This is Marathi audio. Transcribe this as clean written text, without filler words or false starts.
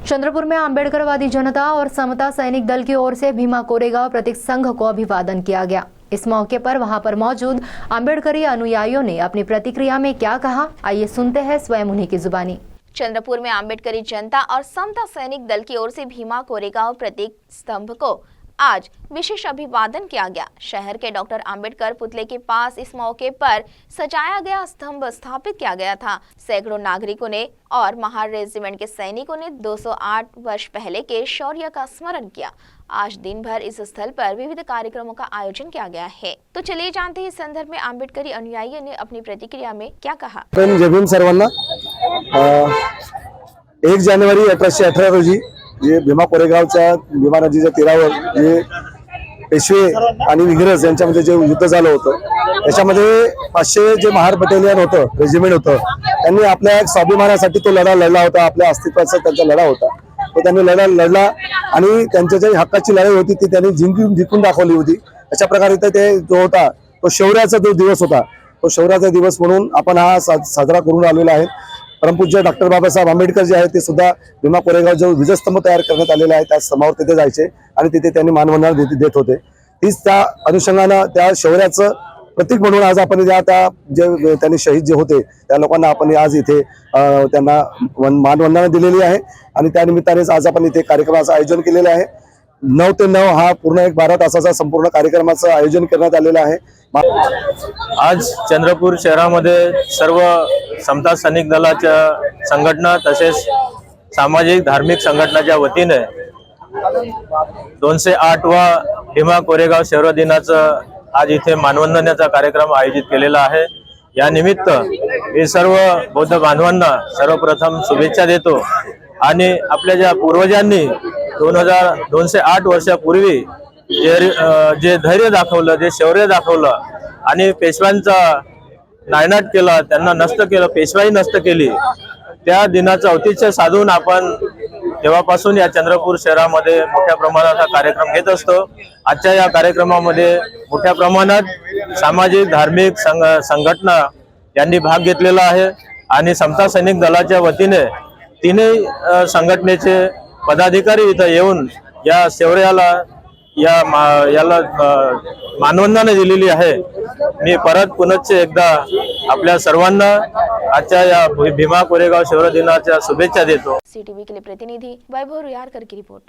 चंद्रपुर में आंबेडकरवादी जनता और समता सैनिक दल की ओर से भीमा कोरेगांव प्रतीक संघ को अभिवादन किया गया। इस मौके पर वहां पर मौजूद आंबेडकरी अनुयायियों ने अपनी प्रतिक्रिया में क्या कहा, आइए सुनते हैं स्वयं उन्हीं की जुबानी। चंद्रपुर में आंबेडकरी जनता और समता सैनिक दल की ओर से भीमा कोरेगांव प्रतीक स्तंभ को आज विशेष अभिवादन किया गया। शहर के डॉक्टर आंबेडकर पुतले के पास इस मौके पर सजाया गया स्तंभ स्थापित किया गया था। सैकड़ों नागरिकों ने और महार रेजिमेंट के सैनिकों ने 208 वर्ष पहले के शौर्य का स्मरण किया। आज दिन भर इस स्थल पर विविध कार्यक्रमों का आयोजन किया गया है। तो चलिए जानते हैं इस संदर्भ में आंबेडकरी अनुयायियों ने अपनी प्रतिक्रिया में क्या कहा। जय भीम सर्वांना। 1 जानेवारी 1818 रोजी जे भीमा कोरेगावच्या भीमा नदीच्या तीरावर जे पेशवे आणि इंग्रज यांच्यामध्ये जे युद्ध झालं होतं, त्याच्यामध्ये 500 जे महार बटालियन होतं, रेजिमेंट होतं, त्यांनी आपल्या एक स्वाभिमानासाठी तो लढा लढला होता। आपल्या अस्तित्वाचा त्यांचा लढा होता, तो त्यांनी लढला आणि त्यांच्या जी हक्काची लढाई होती ती त्यांनी जिंकून दाखवली होती। अशा प्रकारे ते जो होता तो शौर्याचा जो दिवस होता, तो शौर्याचा दिवस म्हणून आपण हा साजरा करून आलेला आहे। परमपूज्य डॉक्टर बाबासाहेब आंबेडकर जे आहेत ते सुद्धा भीमा कोरेगाव जो विजयस्तंभ तयार करण्यात आलेला आहे त्या स्तंभावर तिथे जायचे आणि तिथे त्यांनी मानवंदना देत होते। तीच त्या अनुषंगाने त्या शौर्याचं प्रतीक म्हणून आज आपण त्या जे त्यांनी शहीद जे होते त्या लोकांना आपण आज इथे त्यांना मानवंदना दिलेली आहे आणि त्या निमित्तानेच आज आपण इथे कार्यक्रमाचं आयोजन केलेलं आहे। 9 ते 9 हा पूर्ण एक 12 तासाचा संपूर्ण कार्यक्रमाचं आयोजन करण्यात आलेलं आहे। आज चंद्रपूर शहरामध्ये सर्व समता सैनिक दलाच्या संघटना तसेच सामाजिक धार्मिक संघटनाच्या वतीने 208वा भीमा कोरेगाव शौर्य दिनाचं आज इथे मानवंदनेचा कार्यक्रम आयोजित केलेला आहे। या निमित्त मी सर्व बौद्ध बांधवांना सर्वप्रथम शुभेच्छा देतो आणि आपल्या ज्या पूर्वजांनी 208 वर्षापूर्वी जे धैर्य दाखवलं, जे शौर्य दाखवलं आणि पेशव्यांचा नायनाट केला, त्यांना नष्ट केलं, पेशवाई नष्ट केली, त्या दिनाचं औचित्य साधून आपण तेव्हापासून या चंद्रपूर शहरामध्ये मोठ्या प्रमाणात हा कार्यक्रम घेत असतो। आजच्या या कार्यक्रमामध्ये मोठ्या प्रमाणात सामाजिक धार्मिक संघटना यांनी भाग घेतलेला आहे आणि समता सैनिक दलाच्या वतीने तीनही संघटनेचे पदाधिकारी इथं येऊन या शौर्याला याला मानवंदना दिलेली आहे। मी पुनश्च एकदा आपल्या सर्वांना आजच्या या भीमा कोरेगाव शौर्य दिनाच्या शुभेच्छा देतो। सीटीवी के लिए प्रतिनिधि वैभव रुयारकर की रिपोर्ट।